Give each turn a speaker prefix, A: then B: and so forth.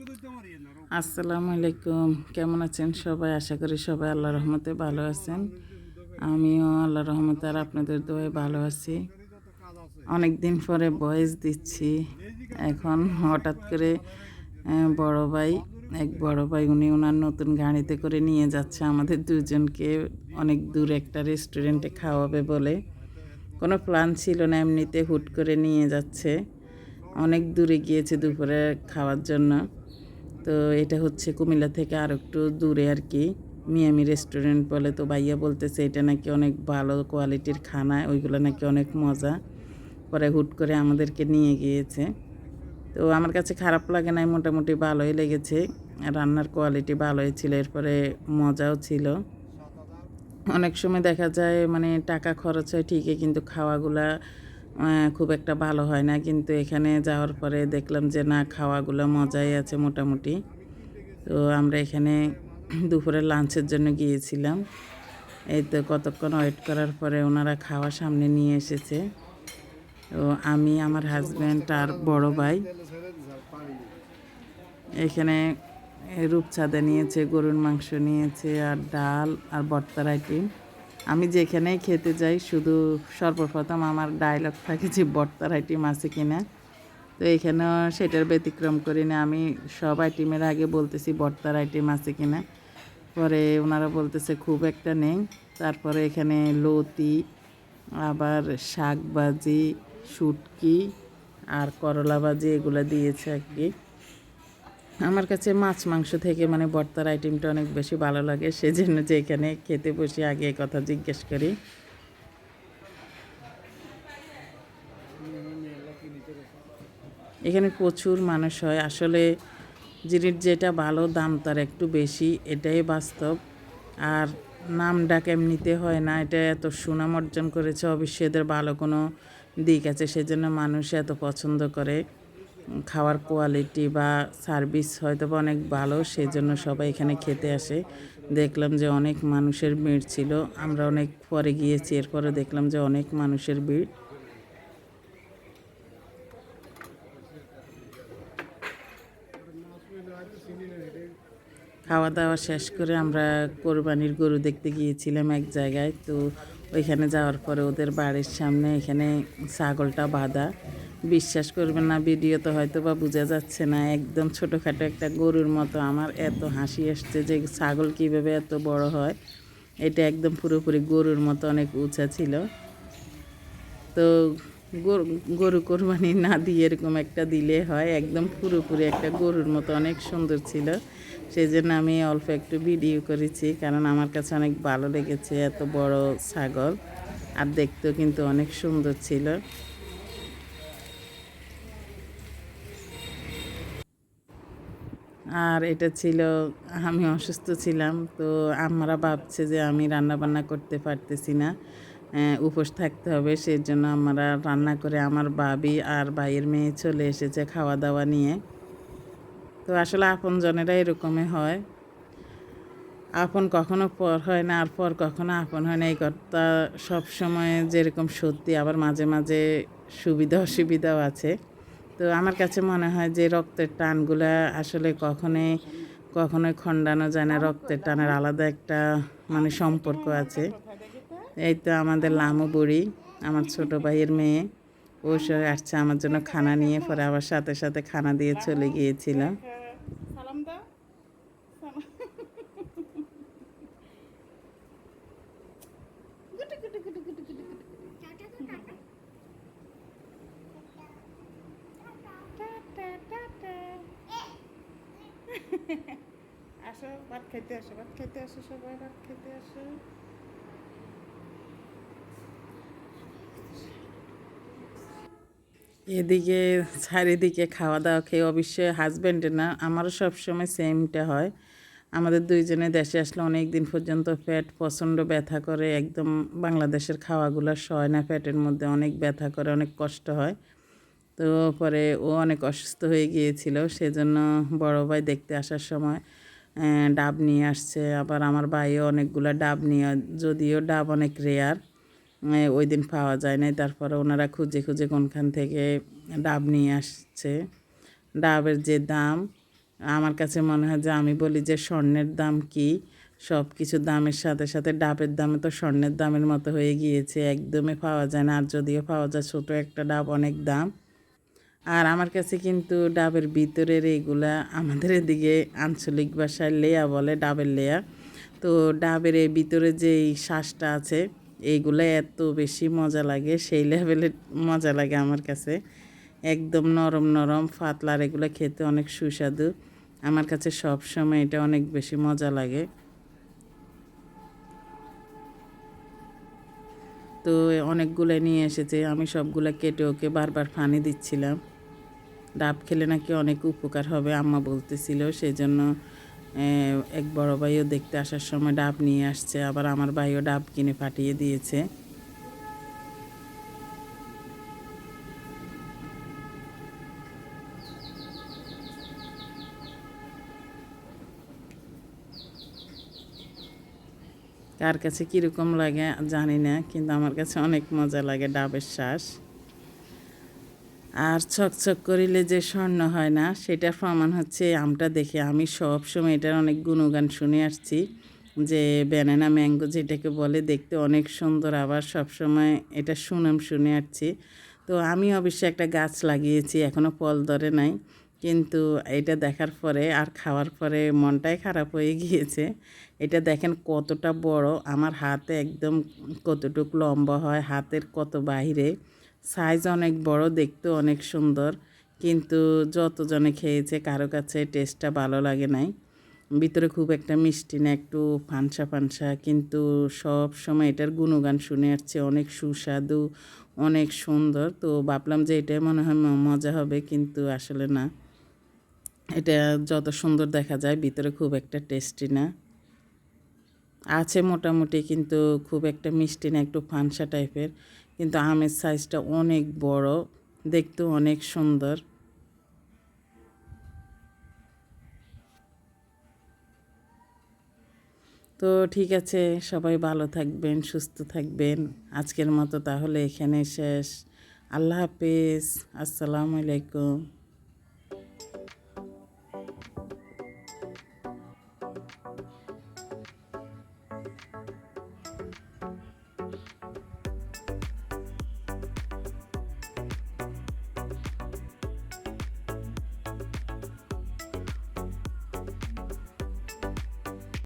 A: আসসালামু আলাইকুম, কেমন আছেন সবাই? আশা করি সবাই আল্লাহর রহমতে ভালো আছেন। আমিও আল্লাহর রহমতে আর আপনাদের দোয়ায় ভালো আছি। অনেক দিন পরে ভয়েস দিচ্ছি। এখন হঠাৎ করে বড় ভাই বড় ভাই উনি ওনার নতুন গাড়িতে করে নিয়ে যাচ্ছে আমাদের দুজনকে অনেক দূর একটা রেস্টুরেন্টে খাওয়াবে বলে। কোনো প্ল্যান ছিল না, এমনিতে হুট করে নিয়ে যাচ্ছে। অনেক দূরে গিয়েছে দুপুরে খাওয়ার জন্য। তো এটা হচ্ছে কুমিল্লা থেকে আর একটু দূরে আর কি, মিয়ামি রেস্টুরেন্ট বলে। তো ভাইয়া বলতেছে এটা নাকি অনেক ভালো কোয়ালিটির খানা, ওইগুলো নাকি অনেক মজা। পরে হুট করে আমাদেরকে নিয়ে গিয়েছে। তো আমার কাছে খারাপ লাগে নাই, মোটামুটি ভালোই লেগেছে। রান্নার কোয়ালিটি ভালোই ছিল, এরপরে মজাও ছিল। অনেক সময় দেখা যায় মানে টাকা খরচ হয় ঠিকই, কিন্তু খাওয়াগুলা খুব একটা ভালো হয় না। কিন্তু এখানে যাওয়ার পরে দেখলাম যে না, খাওয়াগুলো মজাই আছে মোটামুটি। তো আমরা এখানে দুপুরের লাঞ্চের জন্য গিয়েছিলাম। এই তো কতক্ষণ ওয়েট করার পরে ওনারা খাওয়া সামনে নিয়ে এসেছে। তো আমি, আমার হাজব্যান্ড আর বড় ভাই এখানে রূপচাঁদা নিয়েছে, গরুর মাংস নিয়েছে, আর ডাল আর ভর্তার আইটেম। আমি যেখানেই খেতে যাই শুধু সর্বপ্রথম আমার ডায়লগ থাকে যে ভর্তার আইটেম আছে কিনা। তো এখানেও সেটার ব্যতিক্রম করি না, আমি সব আইটেমের আগে বলতেছি ভর্তার আইটেম আছে কিনা। পরে ওনারা বলতেছে খুব একটা নেই। তারপরে এখানে লতি, আবার শাক ভাজি, শুটকি আর করলা ভাজি এগুলো দিয়েছে আর কি। আমার কাছে মাছ মাংস থেকে মানে ভর্তার আইটেমটা অনেক বেশি ভালো লাগে, সেজন্য যে এখানে খেতে বসে আগে এই কথা জিজ্ঞেস করি। এখানে প্রচুর মানুষ হয় আসলে, জিনিস যেটা ভালো দাম তার একটু বেশি, এটাই বাস্তব। আর নাম ডাক এমনিতে হয় না, এটা এত সুনাম অর্জন করেছে, অবশ্যই এদের ভালো কোনো দিক আছে, সেজন্য মানুষ এত পছন্দ করে। খাওয়ার কোয়ালিটি বা সার্ভিস হয়তো বা অনেক ভালো, সেজন্য সবাই এখানে খেতে আসে। দেখলাম যে অনেক মানুষের ভিড় ছিল, আমরা অনেক পরে গিয়েছি, এরপরে দেখলাম যে অনেক মানুষের ভিড়। খাওয়া দাওয়া শেষ করে আমরা কোরবানির গরু দেখতে গিয়েছিলাম এক জায়গায়। তো ওইখানে যাওয়ার পরে ওদের বাড়ির সামনে এখানে ছাগলটা বাঁধা, বিশ্বাস করবেন না, ভিডিও তো হয়তো বা বোঝা যাচ্ছে না, একদম ছোটোখাটো একটা গরুর মতো। আমার এত হাসি আসছে যে ছাগল কীভাবে এত বড় হয়। এটা একদম পুরোপুরি গরুর মতো, অনেক উঁচা ছিল। তো গরু কোরবানি না দিয়ে এরকম একটা দিলে হয়, একদম পুরোপুরি একটা গরুর মতো, অনেক সুন্দর ছিল। সেই জন্য আমি অল্প একটু ভিডিও করেছি, কারণ আমার কাছে অনেক ভালো লেগেছে এত বড় ছাগল, আর দেখতেও কিন্তু অনেক সুন্দর ছিল। আর এটা ছিল, আমি অসুস্থ ছিলাম, তো আমরা ভাবছে যে আমি রান্না বান্না করতে পারতেছি না, উপোস থাকতে হবে, সেই জন্য আমরা রান্না করে আমার ভাবি আর ভাইয়ের মেয়ে চলে এসেছে খাওয়া দাওয়া নিয়ে। তো আসলে আপনজনেরা এরকমই হয়, আপন কখনো পর হয় না, আর পর কখনো আপন হয় না, এই কথা সবসময় যেরকম সত্যি, আবার মাঝে মাঝে সুবিধা অসুবিধাও আছে। তো আমার কাছে মনে হয় যে রক্তের টানগুলা আসলে কখনোই খণ্ডানো যায় না, রক্তের টানের আলাদা একটা মানে সম্পর্ক আছে। এই তো আমাদের লামু বুড়ি, আমার ছোট ভাইয়ের মেয়ে, ও সে আসছে আমার জন্য খানা নিয়ে, পরে আবার সাথে সাথে খানা দিয়ে চলে গিয়েছিল। আসো ভাত খেতে আসো, ভাত খেতে আসো, সবাই ভাত খেতে আসো। এদিকে চারিদিকে খাওয়া দাওয়া খেয়ে, অবশ্যই হাজব্যান্ডের না, আমারও সবসময় সেমটা হয়। আমাদের দুইজনে দেশে আসলে অনেক দিন পর্যন্ত পেট প্রচণ্ড ব্যথা করে, একদম বাংলাদেশের খাওয়াগুলো সয় না, পেটের মধ্যে অনেক ব্যথা করে, অনেক কষ্ট হয়। তো পরে ও অনেক অসুস্থ হয়ে গিয়েছিল, সেজন্য বড় ভাই দেখতে আসার সময় ডাব নিয়ে আসছে, আবার আমার ভাইও অনেকগুলো ডাব নিয়ে, যদিও ডাব অনেক রেয়ার, ওই দিন পাওয়া যায় নাই, তারপরে ওনারা খুঁজে খুঁজে কোনখান থেকে ডাব নিয়ে আসছে। ডাবের যে দাম, আমার কাছে মনে হয় যে আমি বলি যে স্বর্ণের দাম কি, সব কিছু দামের সাথে সাথে ডাবের দামে তো স্বর্ণের দামের মতো হয়ে গিয়েছে, একদমই পাওয়া যায় না, আর যদিও পাওয়া যায় ছোটো একটা ডাব অনেক দাম। আর আমার কাছে কিন্তু ডাবের ভিতরের এইগুলা আমাদের এদিকে আঞ্চলিক ভাষায় লেয়া বলে, ডাবের লেয়া। তো ডাবের এই ভিতরে যে এই শ্বাসটা আছে এইগুলো এত বেশি মজা লাগে, সেই লেভেলের মজা লাগে আমার কাছে। একদম নরম নরম পাতলা, আর এগুলো খেতে অনেক সুস্বাদু। আমার কাছে সব সময় এটা অনেক বেশি মজা লাগে। তো অনেকগুলো নিয়ে এসেছে, আমি সবগুলো কেটে ওকে বারবার পানি দিচ্ছিলাম। ডাব খেলে নাকি অনেক উপকার হবে আম্মা বলতেছিল, সেই জন্য এক বড় ভাইও দেখতে আসার সময় ডাব নিয়ে আসছে, আবার আমার ভাইও ডাব কিনে পাঠিয়ে দিয়েছে। কার কাছে কীরকম লাগে জানি না, কিন্তু আমার কাছে অনেক মজা লাগে ডাবের শ্বাস। আর ছকছক করিলে যে স্বর্ণ হয় না, সেটার প্রমাণ হচ্ছে আমটা দেখে। আমি সব সময় এটার অনেক গুণগান শুনে আসছি যে ব্যানানা ম্যাঙ্গো যেটাকে বলে, দেখতে অনেক সুন্দর, আবার সব সময় এটা সুনাম শুনে আসছি। তো আমি অবশ্যই একটা গাছ লাগিয়েছি, এখনও ফল ধরে নাই, কিন্তু এটা দেখার পরে আর খাওয়ার পরে মনটাই খারাপ হয়ে গিয়েছে। এটা দেখেন কতটা বড়, আমার হাতে একদম কতটুকু লম্বা হয়, হাতের কত বাইরে, সাইজ অনেক বড়, দেখতে অনেক সুন্দর। কিন্তু যতজনে খেয়েছে কারো কাছে টেস্টটা ভালো লাগে নাই। ভিতরে খুব একটা মিষ্টি না, একটু ফানসা ফানসা, কিন্তু সব সময় এটার গুণগান শুনে আসছে, অনেক সুস্বাদু, অনেক সুন্দর। তো ভাবলাম যে এটাই মনে হয় মজা হবে, কিন্তু আসলে না, এটা যত সুন্দর দেখা যায় ভিতরে খুব একটা টেস্টি না। আছে মোটামুটি, কিন্তু খুব একটা মিষ্টি না, একটু ফানসা টাইপের, কিন্তু আমের সাইজটা অনেক বড়, দেখতেও অনেক সুন্দর। তো ঠিক আছে, সবাই ভালো থাকবেন, সুস্থ থাকবেন। আজকের মতো তাহলে এখানে শেষ। আল্লাহ হাফেজ, আসসালামু আলাইকুম।